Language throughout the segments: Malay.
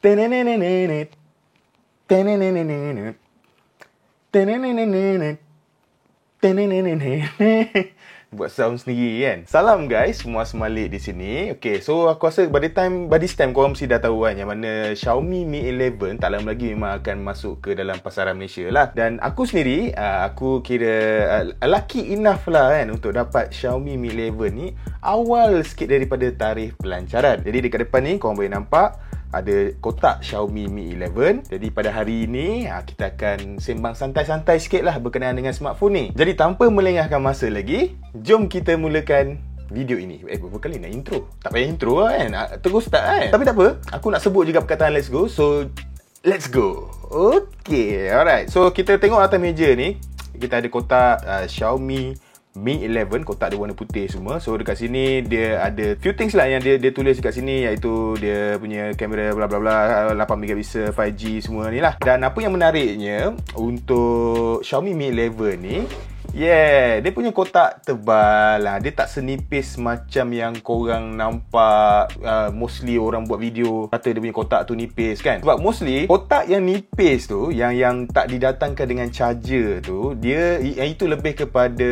Tenenenenet. Tenenenenet. Tenenenenet. Tenenenenet. Buat sound sendiri kan. Salam guys, semua semalik di sini. Okay, so aku rasa by this time korang mesti dah tahu kan yang mana Xiaomi Mi 11 tak lama lagi memang akan masuk ke dalam pasaran Malaysia lah. Dan aku sendiri, aku kira lucky enough lah kan untuk dapat Xiaomi Mi 11 ni awal sikit daripada tarikh pelancaran. Jadi dekat depan ni korang boleh nampak ada kotak Xiaomi Mi 11. Jadi pada hari ini kita akan sembang santai-santai sikit lah berkenaan dengan smartphone ni. Jadi tanpa melengahkan masa lagi, jom kita mulakan video ini. Berapa kali nak intro? Tak payah intro lah kan, terus start kan. Tapi tak apa, aku nak sebut juga perkataan let's go. So let's go. Okay, alright. So kita tengok atas meja ni, kita ada kotak Xiaomi Mi 11, kotak dia warna putih semua. So dekat sini dia ada few things lah yang dia tulis dekat sini, iaitu dia punya kamera bla bla bla 8 megapixel 5G semua ni lah. Dan apa yang menariknya untuk Xiaomi Mi 11 ni, dia punya kotak tebal lah. Dia tak senipis macam yang korang nampak mostly orang buat video kata dia punya kotak tu nipis kan. Sebab mostly kotak yang nipis tu, yang tak didatangkan dengan charger tu, dia itu lebih kepada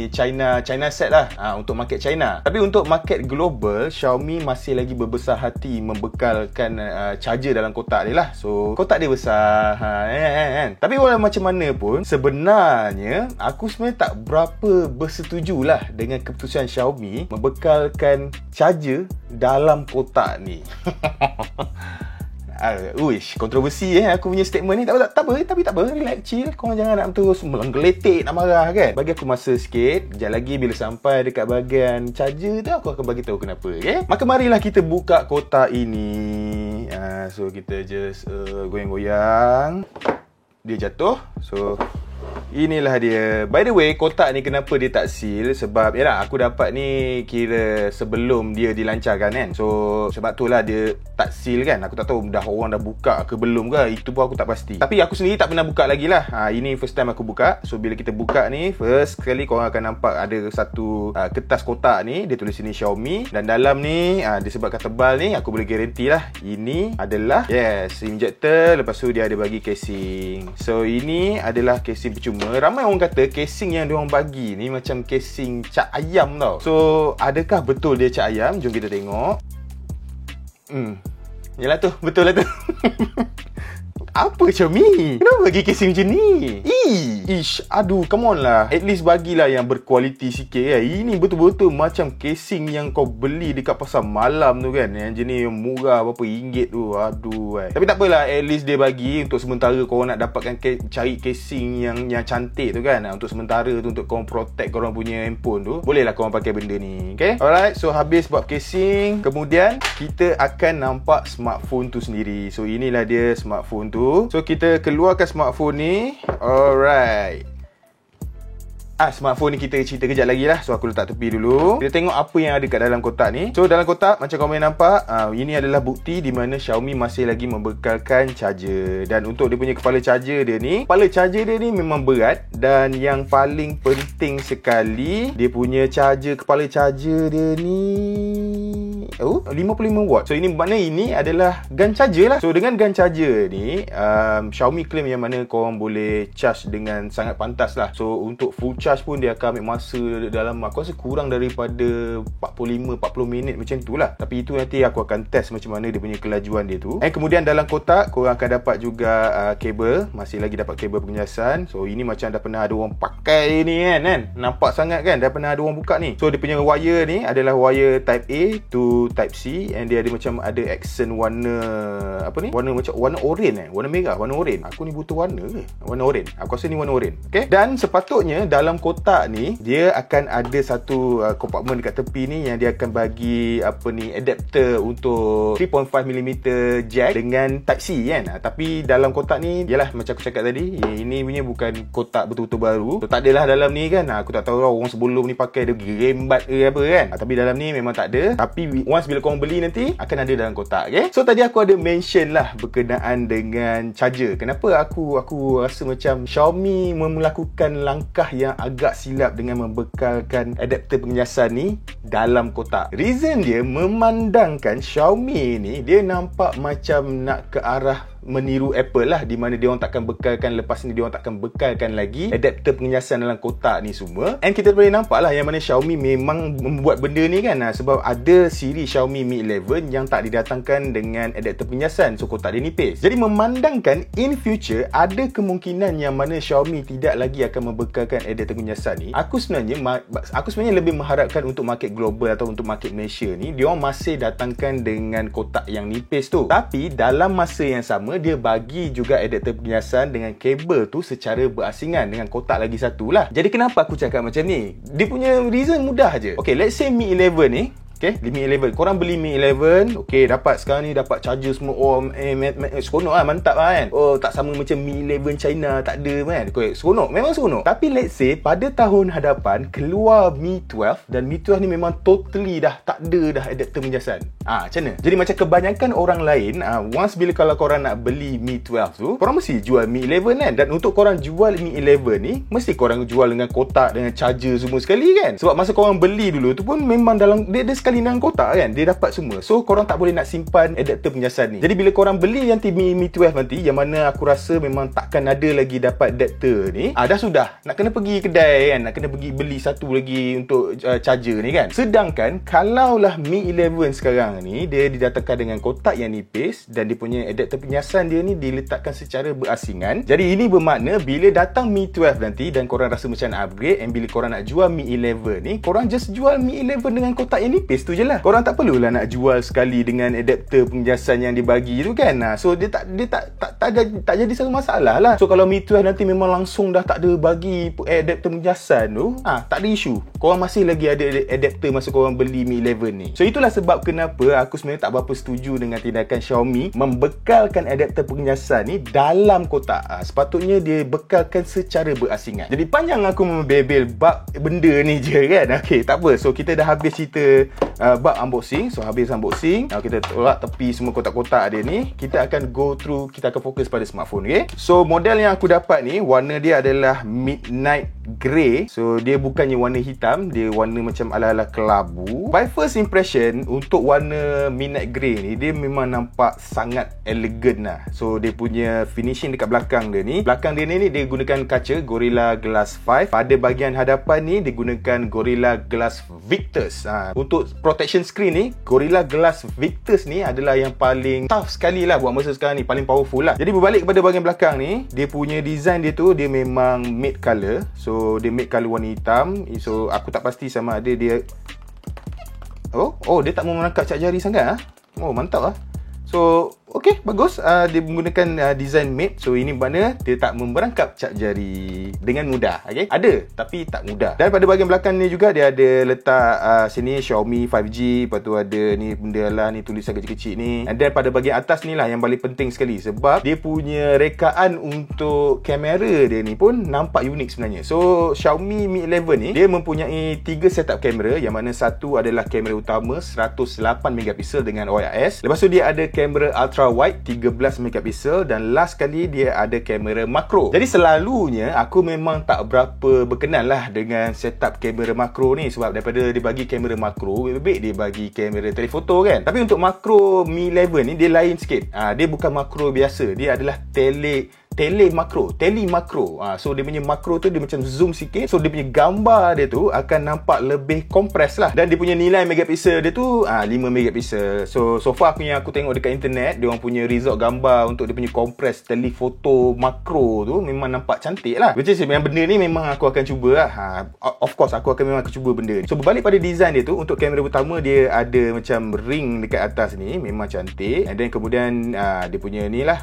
China set lah, untuk market China. Tapi untuk market global, Xiaomi masih lagi berbesar hati membekalkan charger dalam kotak dia lah. So kotak dia besar kan. Tapi walau macam mana pun, sebenarnya aku sebenarnya tak berapa bersetuju lah dengan keputusan Xiaomi membekalkan charger dalam kotak ni. Kontroversi aku punya statement ni. Tak apa, relax, chill. Korang jangan nak terus menggeletik, nak marah kan. Bagi aku masa sikit. Sekejap lagi bila sampai dekat bahagian charger tu, aku akan bagi tahu kenapa, okay? Maka marilah kita buka kotak ini. So kita just goyang-goyang. Dia jatuh. So inilah dia. By the way, kotak ni kenapa dia tak seal? Sebab yalah, aku dapat ni kira sebelum dia dilancarkan kan. So sebab tu lah dia tak seal kan. Aku tak tahu dah orang dah buka ke belum ke. Itu pun aku tak pasti. Tapi aku sendiri tak pernah buka lagi lah. Ini first time aku buka. So bila kita buka ni, first sekali korang akan nampak ada satu kertas kotak ni. Dia tulis sini Xiaomi. Dan dalam ni disebabkan tebal ni, aku boleh garanti lah ini adalah injector. Lepas tu dia ada bagi casing. So ini adalah casing percuma. Ramai orang kata casing yang diorang bagi ni macam casing cak ayam tau. So adakah betul dia cak ayam? Jom kita tengok. Yalah tu, betul lah tu. Apa Xiaomi? Kenapa bagi casing macam ni? Aduh, come on lah. At least bagilah yang berkualiti sikit kan. Ini betul-betul macam casing yang kau beli dekat pasar malam tu kan. Yang jenis yang murah berapa ringgit tu. Aduh kan. Tapi tak apalah, at least dia bagi untuk sementara korang nak dapatkan cari casing yang cantik tu kan. Untuk sementara tu, untuk korang protect korang punya handphone tu, bolehlah korang pakai benda ni. Okay? Alright, so habis buat casing. Kemudian kita akan nampak smartphone tu sendiri. So inilah dia smartphone tu. So kita keluarkan smartphone ni. Alright. Smartphone ni kita cerita kejap lagi lah. So aku letak tepi dulu. Kita tengok apa yang ada kat dalam kotak ni. So dalam kotak, macam korang boleh nampak, ini adalah bukti di mana Xiaomi masih lagi membekalkan charger. Dan untuk dia punya kepala charger dia ni, memang berat. Dan yang paling penting sekali, dia punya kepala charger dia ni 55 watt. So ini makna ini adalah gun charger lah. So dengan gun charger ni, Xiaomi claim yang mana korang boleh charge dengan sangat pantas lah. So untuk full charge pun dia akan ambil masa dalam, aku rasa kurang daripada 45-40 minit macam tu lah. Tapi itu nanti aku akan test macam mana dia punya kelajuan dia tu. Kemudian dalam kotak korang akan dapat juga kabel. Masih lagi dapat kabel pengecasan. So ini macam dah pernah ada orang pakai ni kan. Nampak sangat kan, dah pernah ada orang buka ni. So dia punya wire ni adalah wire type A to type C. And dia ada macam ada accent warna warna macam warna oren warna merah, warna oren. Aku ni butuh warna ke? Warna oren. Aku rasa ni warna oren. Okay? Dan sepatutnya dalam kotak ni dia akan ada satu compartment dekat tepi ni yang dia akan bagi adapter untuk 3.5mm jack dengan type C kan. Tapi dalam kotak ni, yalah macam aku cakap tadi, ini punya bukan kotak betul-betul baru. So tak adalah dalam ni kan. Aku tak tahu orang sebelum ni pakai dia rembat ke apa kan. Tapi dalam ni memang tak ada. Tapi Once bila korang beli nanti akan ada dalam kotak, okay? So tadi aku ada mention lah berkenaan dengan charger. Kenapa aku rasa macam Xiaomi melakukan langkah yang agak silap dengan membekalkan adapter pengecasan ni dalam kotak. Reason dia memandangkan Xiaomi ni dia nampak macam nak ke arah meniru Apple lah, di mana dia orang takkan bekalkan, lepas ni dia orang takkan bekalkan lagi adapter pengecasan dalam kotak ni semua. And kita boleh nampak lah yang mana Xiaomi memang membuat benda ni kan, sebab ada siri Xiaomi Mi 11 yang tak didatangkan dengan adapter pengecasan, so kotak dia nipis. Jadi memandangkan in future ada kemungkinan yang mana Xiaomi tidak lagi akan membekalkan adapter pengecasan ni, aku sebenarnya lebih mengharapkan untuk market global atau untuk market Malaysia ni, dia orang masih datangkan dengan kotak yang nipis tu, tapi dalam masa yang sama dia bagi juga adapter pengecasan dengan kabel tu secara berasingan dengan kotak lagi satu lah. Jadi kenapa aku cakap macam ni? Dia punya reason mudah je. Okay, let's say Mi 11 ni, okay, Mi 11. Korang beli Mi 11, okay, dapat sekarang ni dapat charger semua. Oh, seronok lah, mantap lah kan. Oh, tak sama macam Mi 11 China, tak ada kan. Okay, seronok, memang seronok. Tapi let's say pada tahun hadapan keluar Mi 12 dan Mi 12 ni memang totally dah tak ada dah adapter pengecasan. Macam mana? Jadi macam kebanyakan orang lain, once bila kalau korang nak beli Mi 12 tu, korang mesti jual Mi 11 kan. Dan untuk korang jual Mi 11 ni, mesti korang jual dengan kotak, dengan charger semua sekali kan. Sebab masa korang beli dulu tu pun memang dalam dia sekali dalam kotak kan, dia dapat semua. So korang tak boleh nak simpan adapter pengecasan ni. Jadi bila korang beli nanti Mi 12 nanti, yang mana aku rasa memang takkan ada lagi dapat adapter ni, dah sudah nak kena pergi kedai kan, nak kena pergi beli satu lagi untuk charger ni kan. Sedangkan kalaulah Mi 11 sekarang ni dia didatangkan dengan kotak yang nipis dan dia punya adapter pengecasan dia ni diletakkan secara berasingan. Jadi ini bermakna bila datang Mi 12 nanti dan korang rasa macam nak upgrade, and bila korang nak jual Mi 11 ni, korang just jual Mi 11 dengan kotak yang nipis tu je lah. Korang tak perlulah nak jual sekali dengan adapter pengecasan yang dibagi tu kan. So dia tak jadi satu masalah lah. So kalau Mi 12 nanti memang langsung dah tak ada bagi adapter pengecasan tu, tak ada isu. Korang masih lagi ada adapter masa korang beli Mi 11 ni. So itulah sebab kenapa aku sebenarnya tak berapa setuju dengan tindakan Xiaomi membekalkan adapter pengecasan ni dalam kotak. Sepatutnya dia bekalkan secara berasingan. Jadi panjang aku membebel bab benda ni je kan. Okay, tak apa. So kita dah habis cerita bab unboxing. So habis unboxing, kita tolak tepi semua kotak-kotak dia ni. Kita akan go through, kita akan fokus pada smartphone, okay? So model yang aku dapat ni, warna dia adalah midnight grey. So dia bukannya warna hitam, dia warna macam ala-ala kelabu. By first impression, untuk warna midnight grey ni, dia memang nampak sangat elegan lah. So dia punya finishing dekat belakang dia ni, dia gunakan kaca Gorilla Glass 5. Pada bahagian hadapan ni dia gunakan Gorilla Glass Victus. Untuk protection screen ni, Gorilla Glass Victus ni adalah yang paling tough sekali lah buat masa sekarang ni, paling powerful lah. Jadi berbalik kepada bahagian belakang ni, dia punya design dia tu, dia memang matte colour. So dia matte colour warna hitam. So aku tak pasti sama ada dia dia tak mau menangkap cap jari sangat. Mantap lah. So okey, bagus. Dia menggunakan design matte. So ini makna dia tak memberangkap cap jari dengan mudah. Okay? Ada, tapi tak mudah. Dan pada bahagian belakang ni juga dia ada letak sini Xiaomi 5G. Lepas tu ada ni benda lah, ni tulisan kecil-kecil ni. Dan pada bahagian atas ni lah yang paling penting sekali, sebab dia punya rekaan untuk kamera dia ni pun nampak unik sebenarnya. So Xiaomi Mi 11 ni dia mempunyai 3 setup kamera, yang mana satu adalah kamera utama 108MP dengan OIS. Lepas tu dia ada kamera ultra wide 13 megapiksel, dan last kali dia ada kamera makro. Jadi selalunya aku memang tak berapa berkenan lah dengan setup kamera makro ni, sebab daripada dia bagi kamera makro, lebih baik dia bagi kamera telefoto kan. Tapi untuk makro Mi 11 ni dia lain sikit. Dia bukan makro biasa, dia adalah tele makro. So dia punya makro tu dia macam zoom sikit. So dia punya gambar dia tu akan nampak lebih compress lah. Dan dia punya nilai megapiksel dia tu 5 megapiksel. So far aku tengok dekat internet, dia orang punya result gambar untuk dia punya compress telefoto makro tu memang nampak cantik lah. Which is yang benda ni memang aku akan cuba lah. Of course aku akan cuba benda ni. So berbalik pada design dia tu, untuk kamera utama dia ada macam ring dekat atas ni, memang cantik. And then kemudian dia punya ni lah,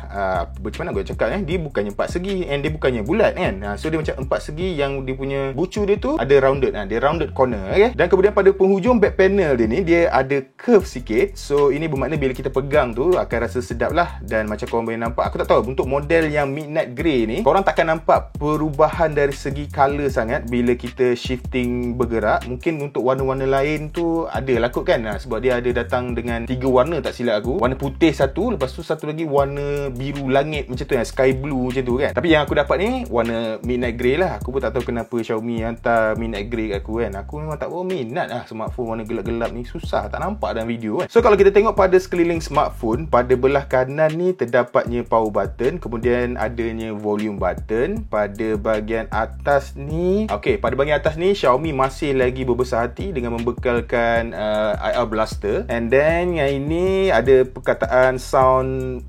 macam mana aku cakap dia ni bukannya 4 segi and dia bukannya bulat kan. So dia macam 4 segi yang dia punya bucu dia tu ada rounded. Dia rounded corner, okay? Dan kemudian pada penghujung back panel dia ni, dia ada curve sikit. So ini bermakna bila kita pegang tu akan rasa sedap lah. Dan macam korang boleh nampak, aku tak tahu untuk model yang midnight grey ni, korang takkan nampak perubahan dari segi colour sangat bila kita shifting bergerak. Mungkin untuk warna-warna lain tu ada lah kot kan, sebab dia ada datang dengan 3 warna tak silap aku. Warna putih satu, lepas tu satu lagi warna biru langit macam tu, yang sky blue macam tu kan. Tapi yang aku dapat ni warna midnight grey lah. Aku pun tak tahu kenapa Xiaomi hantar midnight grey kat aku kan. Aku memang tak minat lah smartphone warna gelap-gelap ni, susah tak nampak dalam video kan. So kalau kita tengok pada sekeliling smartphone, pada belah kanan ni terdapatnya power button, kemudian adanya volume button. Pada bahagian atas ni, pada bahagian atas ni Xiaomi masih lagi berbesar hati dengan membekalkan IR blaster. And then yang ini ada perkataan sound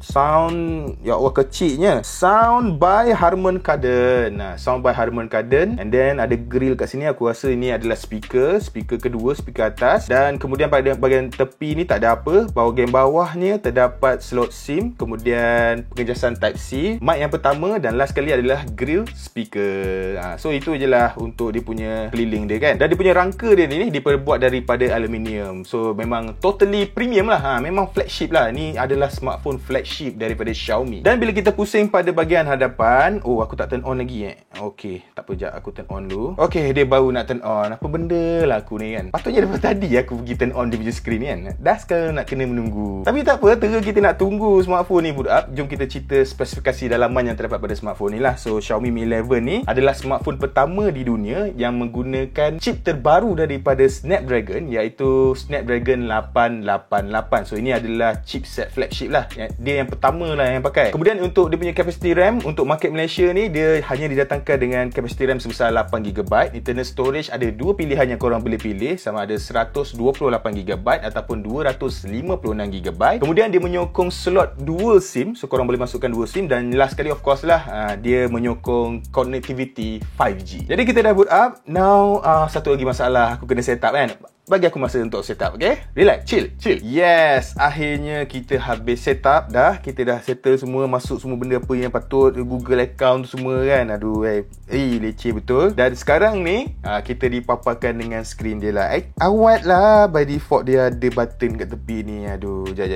ya Allah kecilnya, sound by Harman Kardon. Sound by Harman Kardon. And then ada grill kat sini, aku rasa ini adalah speaker kedua, speaker atas. Dan kemudian pada bahagian tepi ni tak ada apa. Bahagian bawahnya terdapat slot SIM, kemudian pengejasan type C, mic yang pertama, dan last sekali adalah grill speaker. So itu je lah untuk dia punya keliling dia kan. Dan dia punya rangka dia ni diperbuat daripada aluminium. So memang totally premium lah. Memang flagship lah. Ni adalah smartphone flagship daripada Xiaomi. Dan bila kita pusing pada bahagian hadapan, aku tak turn on lagi Okay, tak apa, jap aku turn on dulu. Okay, dia baru nak turn on. Apa benda lah aku ni kan. Patutnya daripada tadi aku pergi turn on dia punya screen kan. Dah sekarang nak kena menunggu. Tapi tak apa, terus kita nak tunggu smartphone ni boot up. Jom kita cerita spesifikasi dalaman yang terdapat pada smartphone ni lah. So Xiaomi Mi 11 ni adalah smartphone pertama di dunia yang menggunakan chip terbaru daripada Snapdragon, iaitu Snapdragon 888. So ini adalah chipset flagship lah. Dia yang pertama lah yang pakai. Kemudian untuk dia punya capacity RAM, untuk market Malaysia ni dia hanya didatangkan dengan capacity RAM sebesar 8GB. Internal storage ada dua pilihan yang korang boleh pilih, sama ada 128GB ataupun 256GB. Kemudian dia menyokong slot dual SIM, so korang boleh masukkan dual SIM. Dan last sekali of course lah, dia menyokong connectivity 5G. Jadi kita dah boot up. Now satu lagi masalah, aku kena set up kan. Bagi aku masa untuk set up, okay? Relax, chill. Yes, akhirnya kita habis set up dah. Kita dah settle semua, masuk semua benda apa yang patut, Google account semua kan. Aduh, leceh betul. Dan sekarang ni, kita dipaparkan dengan screen dia lah. Awet lah, by default dia ada button kat tepi ni. Aduh, jap.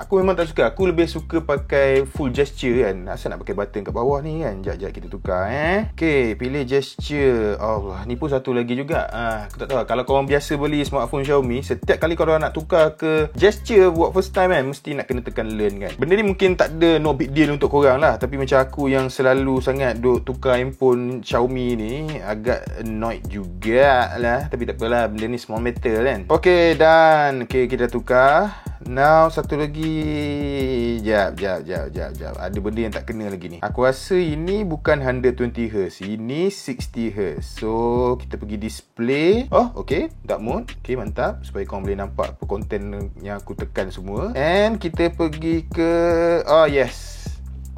Aku memang tak suka. Aku lebih suka pakai full gesture kan. Asal nak pakai button kat bawah ni kan. Jap kita tukar Okay, pilih gesture. Allah, ni pun satu lagi juga. Aku tak tahu, kalau korang biasa beli smartphone Xiaomi, setiap kali korang nak tukar ke gesture buat first time kan, mesti nak kena tekan learn kan. Benda ni mungkin tak ada no big deal untuk korang lah, tapi macam aku yang selalu sangat duk tukar handphone Xiaomi ni, agak annoyed jugalah. Tapi tak apalah, benda ni small matter kan. Okay, dan kita tukar. Now satu lagi. Jap. Ada benda yang tak kena lagi ni. Aku rasa ini bukan 120Hz, ini 60Hz. So kita pergi display. Okay, dark mode. Okay, mantap. Supaya korang boleh nampak apa konten yang aku tekan semua. And kita pergi ke yes,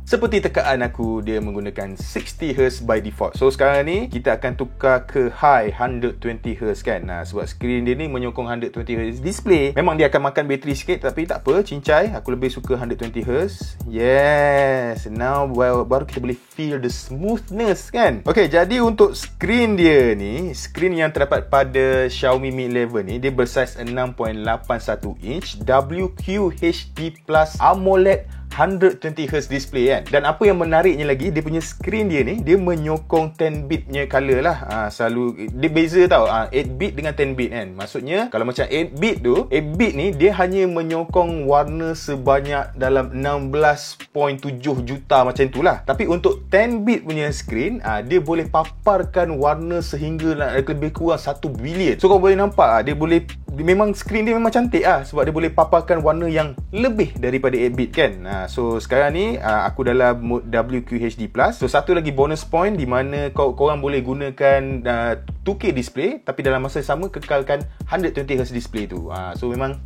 seperti tekaan aku, dia menggunakan 60Hz by default. So sekarang ni kita akan tukar ke high 120Hz kan. Sebab screen dia ni menyokong 120Hz display. Memang dia akan makan bateri sikit, tapi tak apa, cincai. Aku lebih suka 120Hz. Yes, now baru kita boleh feel the smoothness kan. Okay, jadi untuk screen dia ni, screen yang terdapat pada Xiaomi Mi 11 ni, dia bersaiz 6.81 inch WQHD Plus AMOLED 120Hz display kan. Dan apa yang menariknya lagi, dia punya screen dia ni, dia menyokong 10-bit punya color lah. Selalu dia beza tau, 8-bit dengan 10-bit kan. Maksudnya kalau macam 8-bit tu, 8-bit ni dia hanya menyokong warna sebanyak dalam 16.7 juta macam tu lah. Tapi untuk 10-bit punya screen, dia boleh paparkan warna sehingga lebih kurang 1 bilion. So kau boleh nampak, memang screen dia memang cantik sebab dia boleh paparkan warna yang lebih daripada 8-bit kan. So sekarang ni aku dalam mode WQHD+. So satu lagi bonus point di mana korang boleh gunakan 2K display, tapi dalam masa sama kekalkan 120Hz display tu. So memang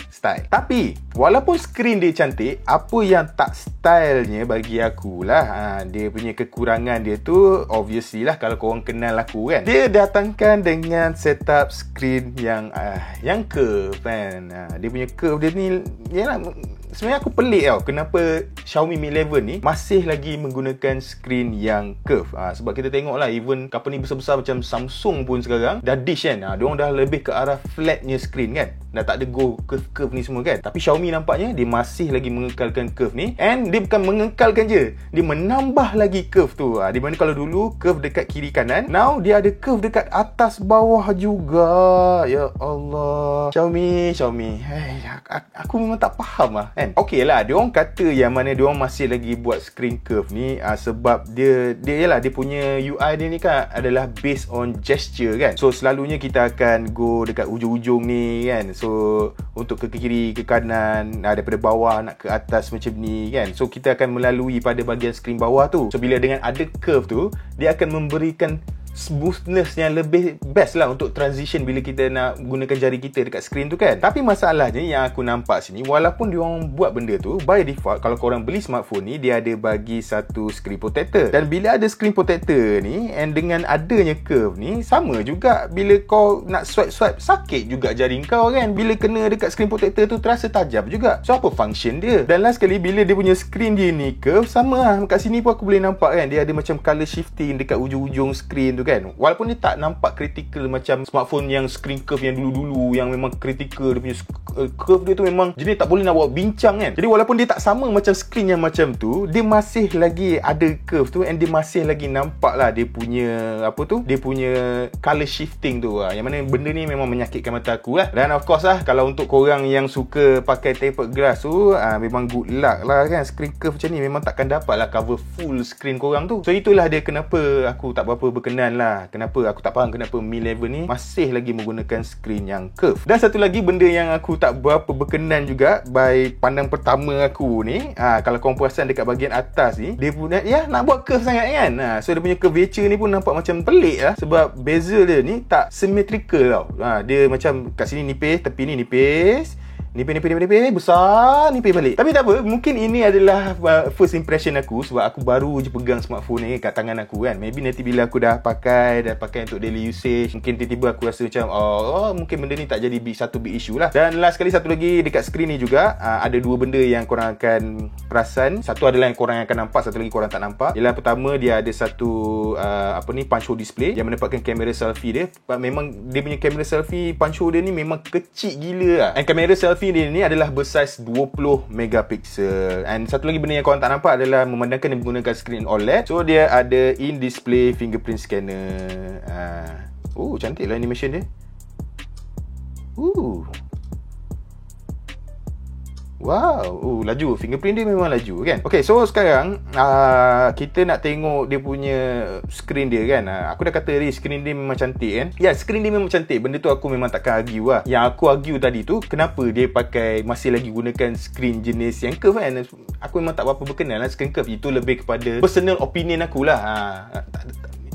style. Tapi walaupun skrin dia cantik, apa yang tak stylenya bagi aku lah, dia punya kekurangan dia tu obviously lah, kalau korang kenal aku kan, dia datangkan dengan setup skrin yang curve kan. Dia punya curve dia ni, yalah, sebenarnya aku pelik tau kenapa Xiaomi Mi 11 ni masih lagi menggunakan skrin yang curve. Sebab kita tengok lah, even company besar-besar macam Samsung pun sekarang dah dish kan. Diorang dah lebih ke arah flatnya skrin kan, dah tak ada go curve ni semua kan. Tapi Xiaomi nampaknya dia masih lagi mengekalkan curve ni, and dia bukan mengekalkan je, dia menambah lagi curve tu. Di mana kalau dulu curve dekat kiri kanan, now dia ada curve dekat atas bawah juga. Ya Allah, Xiaomi aku memang tak faham lah kan. Okey lah, diorang kata yang mana diorang masih lagi buat screen curve ni sebab dia yalah, dia punya UI dia ni kan adalah based on gesture kan. So selalunya kita akan go dekat ujung-ujung ni kan. So untuk ke kiri, ke kanan, daripada bawah nak ke atas macam ni kan. So kita akan melalui pada bahagian skrin bawah tu. So bila dengan ada curve tu, dia akan memberikan smoothness yang lebih best lah untuk transition bila kita nak gunakan jari kita dekat skrin tu kan. Tapi masalahnya yang aku nampak sini, walaupun diorang buat benda tu, by default kalau korang beli smartphone ni, dia ada bagi satu screen protector. Dan bila ada screen protector ni, and dengan adanya curve ni, sama juga bila kau nak swipe sakit juga jari kau kan. Bila kena dekat screen protector tu terasa tajam juga. So apa function dia? Dan last sekali bila dia punya screen dia ni curve, sama lah kat sini pun aku boleh nampak kan, dia ada macam color shifting dekat ujung-ujung screen tu kan. Walaupun dia tak nampak critical macam smartphone yang screen curve yang dulu-dulu, yang memang critical, dia punya curve dia tu memang jenis tak boleh nak buat bincang kan. Jadi walaupun dia tak sama macam screen yang macam tu, dia masih lagi ada curve tu, and dia masih lagi nampak lah dia punya apa tu, dia punya color shifting tu lah. Yang mana benda ni memang menyakitkan mata aku lah. Dan of course lah, kalau untuk korang yang suka pakai tapered glass tu, memang good luck lah kan. Screen curve macam ni memang takkan dapat lah cover full screen korang tu. So itulah dia kenapa aku tak berapa berkenan lah. Kenapa aku tak faham kenapa Mi 11 ni masih lagi menggunakan skrin yang curve. Dan satu lagi benda yang aku tak berapa berkenan juga by pandang pertama aku ni, kalau korang perasan dekat bahagian atas ni, dia pun nak buat curve sangat kan. So dia punya curvature ni pun nampak macam pelik lah, sebab bezel dia ni tak symmetrical tau. Dia macam kat sini nipis, tepi ni nipis, nipis besar, nipis balik. Tapi tak apa, mungkin ini adalah first impression aku, sebab aku baru je pegang smartphone ni kat tangan aku kan. Maybe nanti bila aku dah pakai untuk daily usage, mungkin tiba-tiba aku rasa macam mungkin benda ni tak jadi satu big issue lah. Dan last sekali, satu lagi dekat skrin ni juga, ada dua benda yang korang akan perasan. Satu adalah yang korang akan nampak, satu lagi korang tak nampak. Ialah pertama, dia ada satu punch hole display yang menempatkan kamera selfie dia. Memang dia punya kamera selfie punch hole dia ni memang kecil gila lah. And kamera selfie dia ni adalah bersaiz 20 megapiksel. And satu lagi benda yang korang tak nampak adalah memandangkan dia menggunakan skrin OLED. So dia ada in-display fingerprint scanner. Cantik lah animation dia. Wow, laju. Fingerprint dia memang laju kan. Okay, so sekarang kita nak tengok dia punya skrin dia kan. Aku dah kata tadi skrin dia memang cantik kan. Ya, skrin dia memang cantik. Benda tu aku memang takkan argue lah. Yang aku argue tadi tu, kenapa dia masih lagi gunakan skrin jenis yang curve kan. Aku memang tak berapa berkenan lah skrin curve. Itu lebih kepada personal opinion aku lah.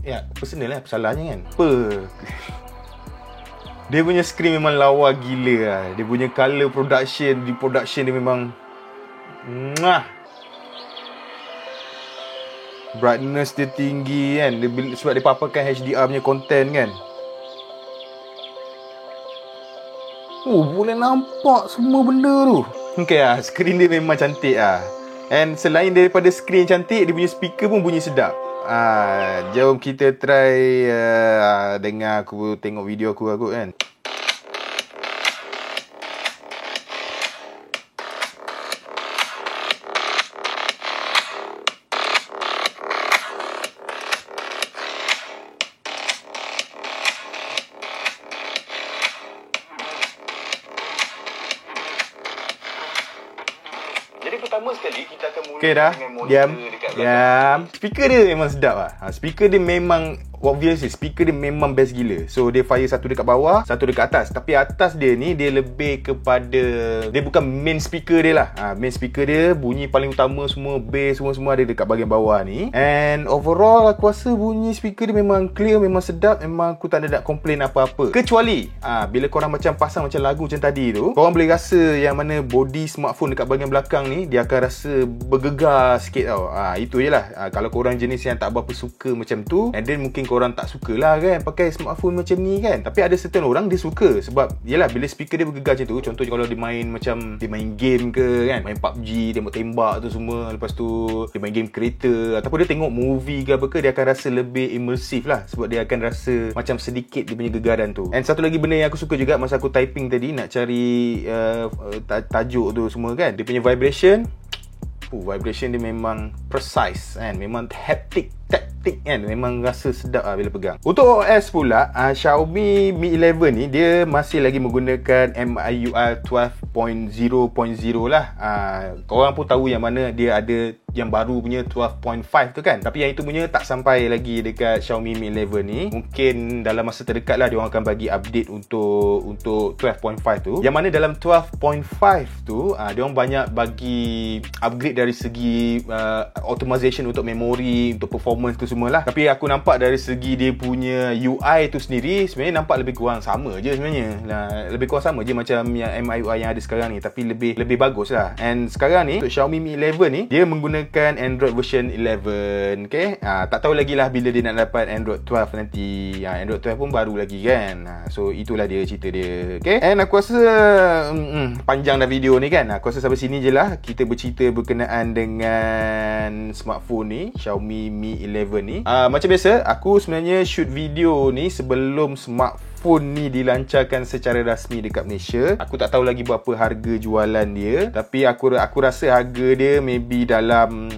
Ya, personal lah salahnya kan. Dia punya skrin memang lawa gila lah. Dia punya color production dia memang brightness dia tinggi kan. Sebab dia paparkan HDR punya content kan. Boleh nampak semua benda tu. Okay lah, skrin dia memang cantik lah. And selain daripada skrin cantik, dia punya speaker pun bunyi sedap. Jom kita try dengar aku tengok video aku kan. Jadi pertama sekali kita akan mula dengan monitor dekat belakang. Speaker dia memang sedap lah. Speaker dia memang obviously speaker dia memang best gila. So dia fire satu dekat bawah, satu dekat atas. Tapi atas dia ni dia lebih kepada, dia bukan main speaker dia lah. Main speaker dia bunyi paling utama semua, bass semua ada dekat bahagian bawah ni. And overall aku rasa bunyi speaker dia memang clear, memang sedap. Memang aku tak ada nak complain apa-apa. Kecuali bila korang macam pasang macam lagu macam tadi tu, korang boleh rasa yang mana body smartphone dekat bahagian belakang ni dia akan rasa bergegar sikit tau. Itu je lah. Kalau korang jenis yang tak berapa suka macam tu, and then mungkin korang tak sukalah kan pakai smartphone macam ni kan. Tapi ada certain orang dia suka. Sebab yelah, bila speaker dia bergegar macam tu, contohnya kalau dia main macam dia main game ke kan, main PUBG, tembak-tembak tu semua, lepas tu dia main game kereta, ataupun dia tengok movie ke apa ke, dia akan rasa lebih immersive lah. Sebab dia akan rasa macam sedikit dia punya gegaran tu. And satu lagi benda yang aku suka juga masa aku typing tadi, nak cari tajuk tu semua kan, dia punya vibration. Vibration dia memang precise kan, memang haptic, tactic kan, memang rasa sedap bila pegang. Untuk OS pula, Xiaomi Mi 11 ni dia masih lagi menggunakan MIUI 12.0.0 lah. Korang pun tahu yang mana dia ada yang baru punya 12.5 tu kan, tapi yang itu punya tak sampai lagi dekat Xiaomi Mi 11 ni. Mungkin dalam masa terdekat lah dia orang akan bagi update untuk 12.5 tu, yang mana dalam 12.5 tu dia orang banyak bagi upgrade dari segi optimization untuk memori, untuk performance tu semualah. Tapi aku nampak dari segi dia punya UI tu sendiri sebenarnya nampak lebih kurang sama je sebenarnya. Lebih kurang sama je macam yang MIUI yang ada sekarang ni, tapi lebih bagus lah. And sekarang ni untuk Xiaomi Mi 11 ni dia menggunakan Android version 11. Okay, tak tahu lagi lah bila dia nak dapat Android 12 nanti. Android 12 pun baru lagi kan. So itulah dia cerita dia. Okay, and aku rasa panjang dah video ni kan. Aku rasa sampai sini je lah kita bercerita berkenaan dengan smartphone ni, Xiaomi Mi 11 ni. Macam biasa, aku sebenarnya shoot video ni sebelum smartphone ni dilancarkan secara rasmi dekat Malaysia. Aku tak tahu lagi berapa harga jualan dia, tapi aku rasa harga dia maybe dalam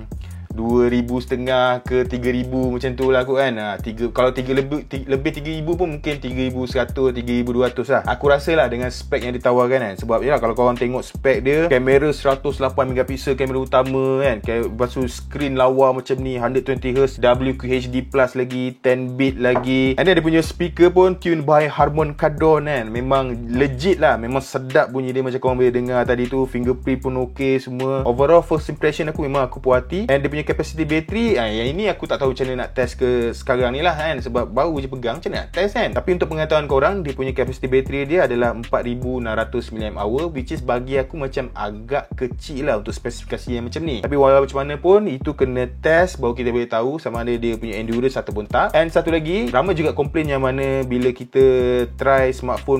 2,500 ke 3,000 macam tu lah kot kan. Kalau lebih 3,000 pun mungkin 3,100, 3,200 lah. Aku rasa lah dengan spek yang ditawarkan kan. Sebab ya kalau korang tengok spek dia, kamera 108 megapiksel kamera utama kan, lepas tu screen lawa macam ni, 120Hz WQHD plus lagi, 10 bit lagi, and then dia punya speaker pun tuned by Harman Kardon kan. Memang legit lah, memang sedap bunyi dia macam korang boleh dengar tadi tu. Fingerprint pun okey semua. Overall first impression aku memang aku puas hati. And dia punya capacity bateri, yang ini aku tak tahu macam mana nak test ke sekarang ni lah kan, sebab baru je pegang, macam mana nak test kan. Tapi untuk pengetahuan korang, dia punya capacity bateri dia adalah 4,600 mAh, which is bagi aku macam agak kecil lah untuk spesifikasi yang macam ni. Tapi walau macam mana pun, itu kena test baru kita boleh tahu sama ada dia punya endurance ataupun tak. And satu lagi, ramai juga komplain yang mana bila kita try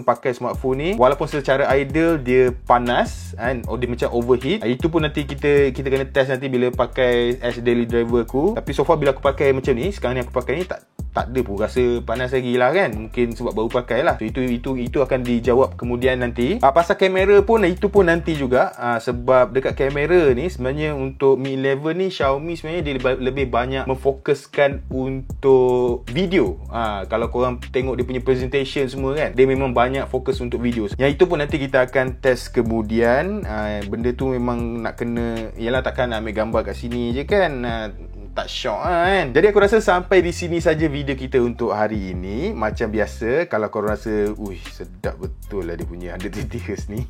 pakai smartphone ni, walaupun secara idle dia panas kan, dia macam overheat. Itu pun nanti kita kena test nanti bila pakai as daily driver aku. Tapi so far bila aku pakai macam ni, sekarang ni aku pakai ni, tak ada pun rasa panas lagi lah kan. Mungkin sebab baru pakai lah. So, itu akan dijawab kemudian nanti. Pasal kamera pun, itu pun nanti juga. Sebab dekat kamera ni sebenarnya untuk Mi 11 ni, Xiaomi sebenarnya dia lebih banyak memfokuskan untuk video. Kalau korang tengok dia punya presentation semua kan, dia memang banyak fokus untuk video. Yang itu pun nanti kita akan test kemudian. Benda tu memang nak kena, yalah takkan nak ambil gambar kat sini je kan, tak syok kan. Jadi aku rasa sampai di sini saja video kita untuk hari ini. Macam biasa, kalau korang rasa sedap betul lah dia punya 120Hz ni.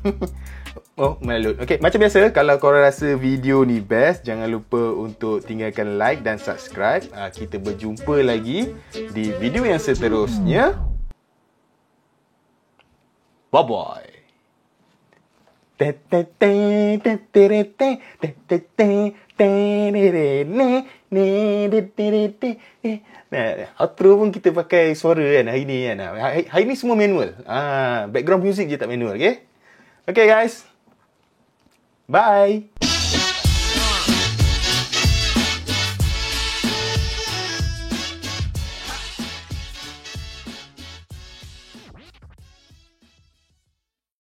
Melod. Okay, macam biasa, kalau korang rasa video ni best, jangan lupa untuk tinggalkan like dan subscribe. Kita berjumpa lagi di video yang seterusnya. Bye bye. Outro pun kita pakai suara kan hari ni kan. Hari ni semua manual. Background music je tak manual. Okay guys, bye.